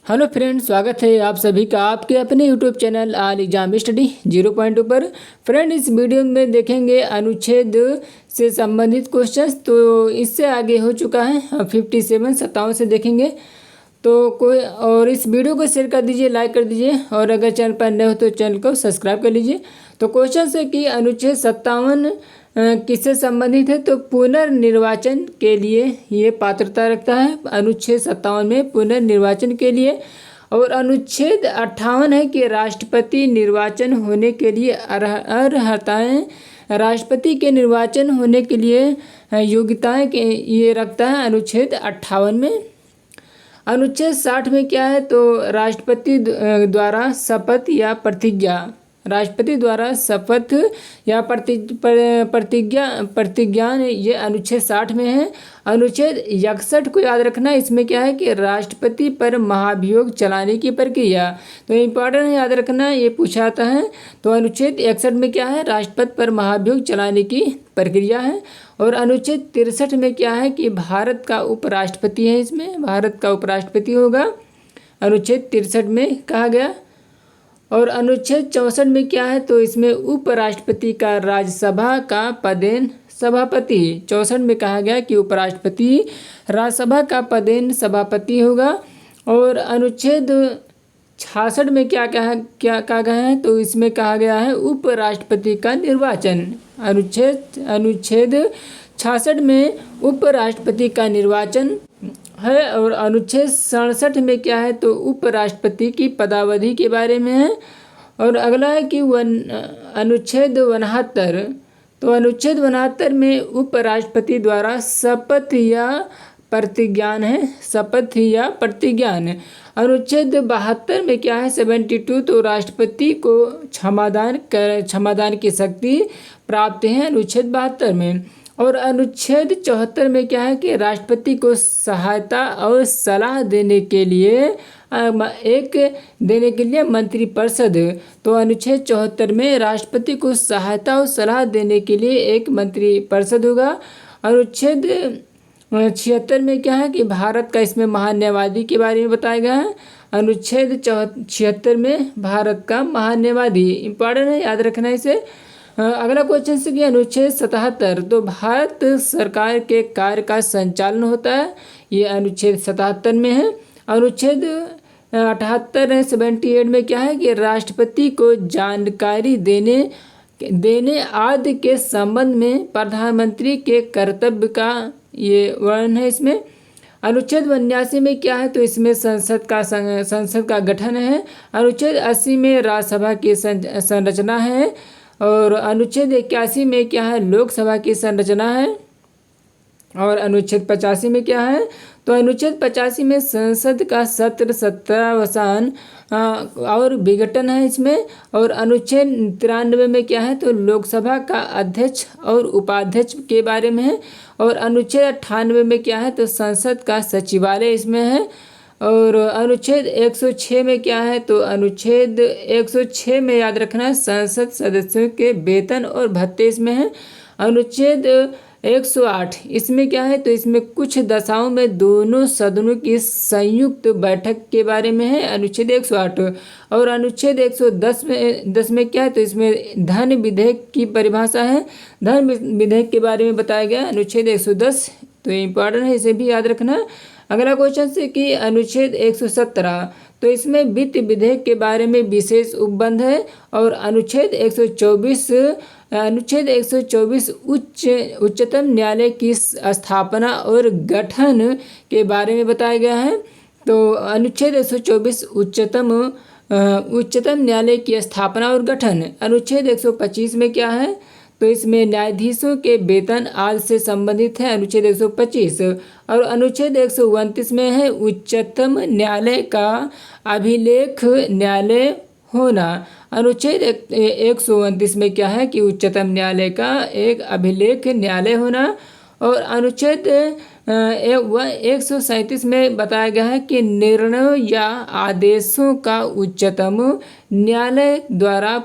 Hello friend, स्वागत है आप सभी का आपके अपने यूट्यूब चैनल आल एग्जाम स्टडी 0.2 पर। फ्रेंड, इस वीडियो में देखेंगे अनुच्छेद से संबंधित क्वेश्चंस। तो इससे आगे हो चुका है 57 से देखेंगे। तो कोई और इस वीडियो को शेयर कर दीजिए, लाइक कर दीजिए, और अगर चैनल पर नए हो तो चैनल को सब्सक्राइब कर लीजिए। तो क्वेश्चन है कि अनुच्छेद 57 किससे संबंधित है। तो पुनर्निर्वाचन के लिए ये पात्रता रखता है, अनुच्छेद 57 में पुनर्निर्वाचन के लिए। और अनुच्छेद 58 है कि राष्ट्रपति निर्वाचन होने के लिए अर्हताएँ, राष्ट्रपति के निर्वाचन होने के लिए योग्यताएं के ये रखता है अनुच्छेद 58 में। अनुच्छेद 60 में क्या है, तो राष्ट्रपति द्वारा शपथ या प्रतिज्ञा, राष्ट्रपति द्वारा शपथ या प्रतिज्ञान, ये अनुच्छेद 60 में है। अनुच्छेद 61 को याद रखना, इसमें क्या है कि राष्ट्रपति पर महाभियोग चलाने की प्रक्रिया। तो इम्पॉर्टेंट है, याद रखना, ये पूछा जाता है। तो अनुच्छेद 61 में क्या है, राष्ट्रपति पर महाभियोग चलाने की प्रक्रिया है। और अनुच्छेद 63 में क्या है कि भारत का उपराष्ट्रपति है, इसमें भारत का उपराष्ट्रपति होगा, अनुच्छेद 63 में कहा गया। और अनुच्छेद 64 में क्या है, तो इसमें उपराष्ट्रपति का राज्यसभा का पदेन सभापति, 64 में कहा गया कि उपराष्ट्रपति राज्यसभा का पदेन सभापति होगा। और अनुच्छेद 66 में क्या कहा गया है, तो इसमें कहा गया है उपराष्ट्रपति का निर्वाचन। अनुच्छेद 66 में उपराष्ट्रपति का निर्वाचन है। और अनुच्छेद 67 में क्या है, तो उपराष्ट्रपति की पदावधि के बारे में है। और अगला है कि अनुच्छेद 69, तो अनुच्छेद 69 में उपराष्ट्रपति द्वारा शपथ या प्रतिज्ञान है, शपथ या प्रतिज्ञान। अनुच्छेद 72 में क्या है, 72, तो राष्ट्रपति को क्षमादान की शक्ति प्राप्त है, अनुच्छेद 72 में। और अनुच्छेद 74 में क्या है कि राष्ट्रपति को सहायता और सलाह देने के लिए मंत्रिपरिषद, तो अनुच्छेद 74 में राष्ट्रपति को सहायता और सलाह देने के लिए एक मंत्रिपरिषद होगा। अनुच्छेद 76 में क्या है कि भारत का इसमें महान्यायवादी के बारे में बताया गया है, अनुच्छेद 76 में भारत का महान्यायवादी। इंपॉर्टेंट है, याद रखना इसे। अगला क्वेश्चन से कि अनुच्छेद 77, तो भारत सरकार के कार्य का संचालन होता है, ये अनुच्छेद 77 में है। अनुच्छेद 78 में क्या है कि राष्ट्रपति को जानकारी देने आदि के संबंध में प्रधानमंत्री के कर्तव्य का ये वर्णन है इसमें। अनुच्छेद 82 में क्या है, तो इसमें संसद का गठन है। अनुच्छेद 80 में राज्यसभा की संरचना है। और अनुच्छेद 81 में क्या है, लोकसभा की संरचना है। और अनुच्छेद 85 में क्या है, तो अनुच्छेद 85 में संसद का सत्र सत्रावसान और विघटन है इसमें। और अनुच्छेद 93 में क्या है, तो लोकसभा का अध्यक्ष और उपाध्यक्ष के बारे में है। और अनुच्छेद 98 में क्या है, तो संसद का सचिवालय इसमें है। और अनुच्छेद 106 में क्या है, तो अनुच्छेद 106 में याद रखना संसद सदस्यों के वेतन और भत्ते इसमें है। अनुच्छेद 108 इसमें क्या है, तो इसमें कुछ दशाओं में दोनों सदनों की संयुक्त बैठक के बारे में है, अनुच्छेद 108। और अनुच्छेद 110 में क्या है, तो इसमें धन विधेयक की परिभाषा है, धन विधेयक के बारे में बताया गया, अनुच्छेद 110। तो इम्पॉर्टेंट है, इसे भी याद रखना। अगला क्वेश्चन से कि अनुच्छेद 117, तो इसमें वित्त विधेयक के बारे में विशेष उपबंध है। और अनुच्छेद 124 उच्चतम न्यायालय की स्थापना और गठन के बारे में बताया गया है। तो अनुच्छेद 124 उच्चतम न्यायालय की स्थापना और गठन। अनुच्छेद 125 में क्या है, तो इसमें न्यायाधीशों के वेतन आदि से संबंधित है, अनुच्छेद 125। और अनुच्छेद 129 में है उच्चतम न्यायालय का अभिलेख न्यायालय होना। अनुच्छेद 129 में क्या है कि उच्चतम न्यायालय का एक अभिलेख न्यायालय होना। और अनुच्छेद 137 में बताया गया है कि निर्णयों या आदेशों का उच्चतम न्यायालय द्वारा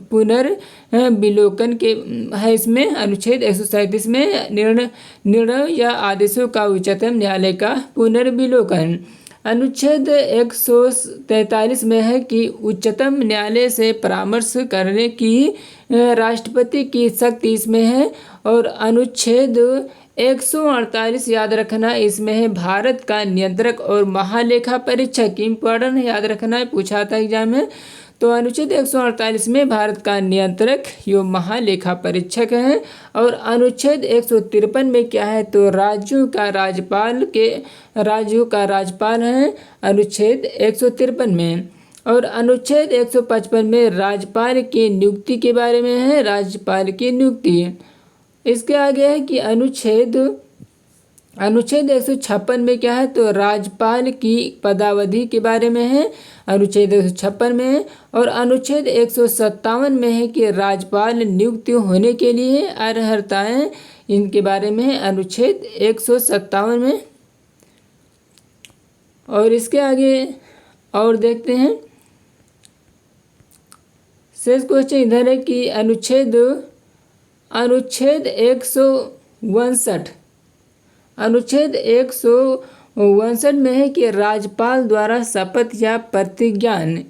पुनर्विलोकन के है इसमें। अनुच्छेद 137 में निर्णयों या आदेशों का उच्चतम न्यायालय का पुनर्विलोकन। अनुच्छेद 143 में है कि उच्चतम न्यायालय से परामर्श करने की राष्ट्रपति की शक्ति इसमें है। और अनुच्छेद 148 याद रखना, इसमें है भारत का नियंत्रक और महालेखा परीक्षक। इम्पोर्टेंट है, याद रखना है, पूछा था एग्जाम में। तो अनुच्छेद 148 में भारत का नियंत्रक यो महालेखा परीक्षक है। और अनुच्छेद 153 में क्या है, तो राज्यों का राज्यपाल है अनुच्छेद 153 में। और अनुच्छेद 155 में राज्यपाल की नियुक्ति के बारे में है, राज्यपाल की नियुक्ति। इसके आगे है कि अनुच्छेद 156 में क्या है, तो राज्यपाल की पदावधि के बारे में है, अनुच्छेद 156 में है। और अनुच्छेद 157 में है कि राज्यपाल नियुक्त होने के लिए अर्हताएं, इनके बारे में है, अनुच्छेद 157 में। और इसके आगे और देखते हैं, शेष क्वेश्चन इधर है कि अनुच्छेद 159 में है कि राज्यपाल द्वारा शपथ या प्रतिज्ञान।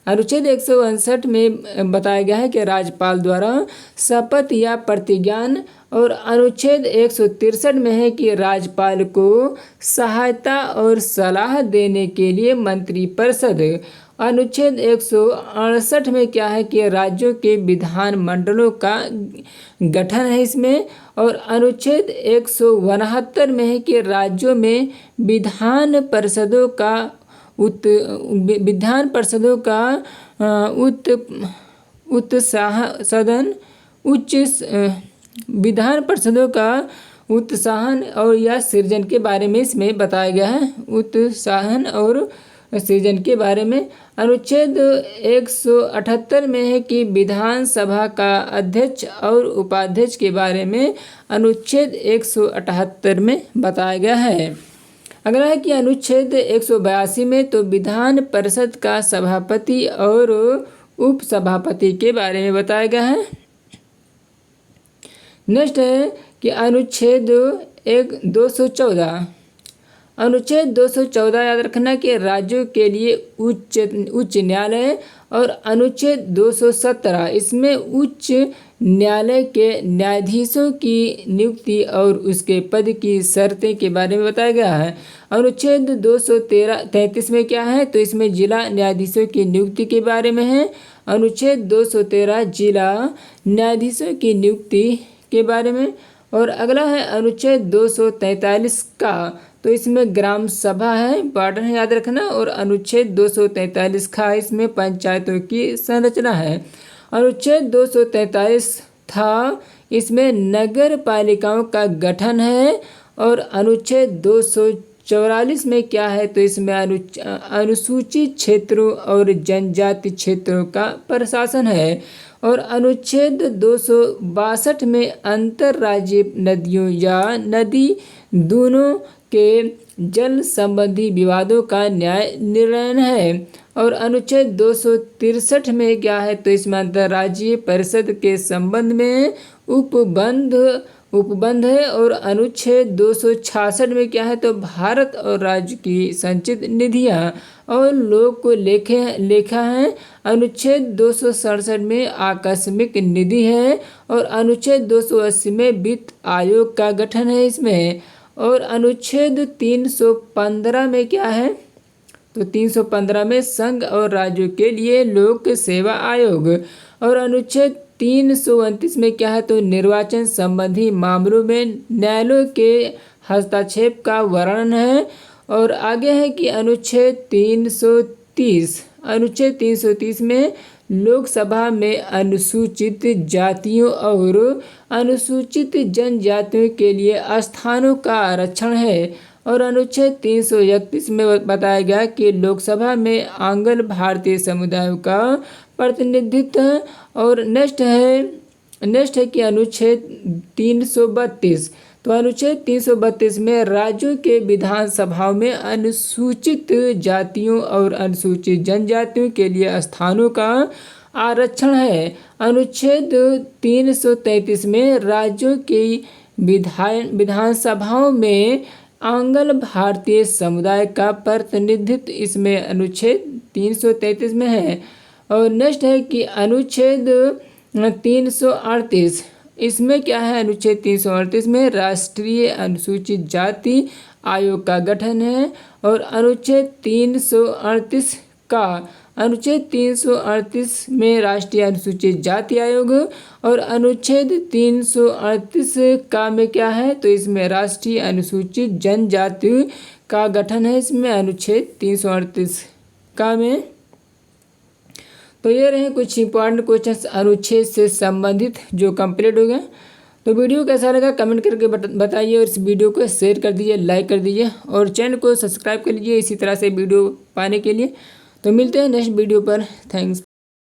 अनुच्छेद 159 में बताया गया है कि राज्यपाल द्वारा शपथ या प्रतिज्ञान। और अनुच्छेद 163 में है कि राज्यपाल को सहायता और सलाह देने के लिए मंत्रिपरिषद। अनुच्छेद 168 में क्या है कि राज्यों के विधानमंडलों का गठन है इसमें। और अनुच्छेद 169 में है कि राज्यों में विधान परिषदों का उत्साहन और या सृजन के बारे में इसमें बताया गया है, उत्साहन और सृजन के बारे में। अनुच्छेद 178 में है कि विधानसभा का अध्यक्ष और उपाध्यक्ष के बारे में अनुच्छेद 178 में बताया गया है। अगला है कि अनुच्छेद 182 में तो विधान परिषद का सभापति और उपसभापति के बारे में बताया गया है। नेक्स्ट है कि अनुच्छेद 214 याद रखना कि राज्यों के लिए उच्च न्यायालय। और अनुच्छेद 217 इसमें उच्च न्यायालय के न्यायाधीशों की नियुक्ति और उसके पद की शर्तें के बारे में बताया गया है। अनुच्छेद 233 में क्या है, तो इसमें जिला न्यायाधीशों की नियुक्ति के बारे में है। अनुच्छेद 213 जिला न्यायाधीशों की नियुक्ति के बारे में। और अगला है अनुच्छेद 243 का, तो इसमें ग्राम सभा है, इम्पॉर्टेंट है, याद रखना। और अनुच्छेद 243 का इसमें पंचायतों की संरचना है। अनुच्छेद 243 था, इसमें नगर पालिकाओं का गठन है। और अनुच्छेद 244 में क्या है, तो इसमें अनुसूचित क्षेत्रों और जनजाति क्षेत्रों का प्रशासन है। और अनुच्छेद 262 में अंतर्राज्यीय नदियों या नदी दोनों के जल संबंधी विवादों का न्याय निर्णय है। और अनुच्छेद 263 में क्या है, तो इसमें अंतर्राज्यीय परिषद के संबंध में उपबंध है। और अनुच्छेद 266 में क्या है, तो भारत और राज्य की संचित निधियां और लोक लेखा है। अनुच्छेद 267 में आकस्मिक निधि है। और अनुच्छेद 280 में वित्त आयोग का गठन है इसमें। और अनुच्छेद 315 में क्या है, तो 315 में संघ और राज्यों के लिए लोक सेवा आयोग। और अनुच्छेद 329 में क्या है, तो निर्वाचन संबंधी मामलों में न्यायालयों के हस्तक्षेप का वर्णन है। और आगे है कि अनुच्छेद 330 में लोकसभा में अनुसूचित जातियों और अनुसूचित जनजातियों के लिए स्थानों का आरक्षण है। और अनुच्छेद 331 में बताया गया कि लोकसभा में आंग्ल भारतीय समुदायों का प्रतिनिधित्व है। और नेक्स्ट है कि अनुच्छेद 332, तो अनुच्छेद 332 में राज्यों के विधानसभाओं में अनुसूचित जातियों और अनुसूचित जनजातियों के लिए स्थानों का आरक्षण है। अनुच्छेद 333 में राज्यों की विधानसभाओं में आंग्ल भारतीय समुदाय का प्रतिनिधित्व इसमें अनुच्छेद 333 में है। और नेक्स्ट है कि अनुच्छेद 338, इसमें क्या है? अनुच्छेद 338 में राष्ट्रीय अनुसूचित जाति आयोग का गठन है। और अनुच्छेद 338 में राष्ट्रीय अनुसूचित जाति आयोग। और अनुच्छेद 338 का में क्या है? तो इसमें राष्ट्रीय अनुसूचित जनजाति का गठन है, इसमें अनुच्छेद 338 का में। तो ये रहे कुछ इंपॉर्टेंट क्वेश्चंस अनुच्छेद से संबंधित जो कंप्लीट हो गए। तो वीडियो कैसा लगा कमेंट करके बताइए, और इस वीडियो को शेयर कर दीजिए, लाइक कर दीजिए, और चैनल को सब्सक्राइब कर लीजिए इसी तरह से वीडियो पाने के लिए। तो मिलते हैं नेक्स्ट वीडियो पर। थैंक्स।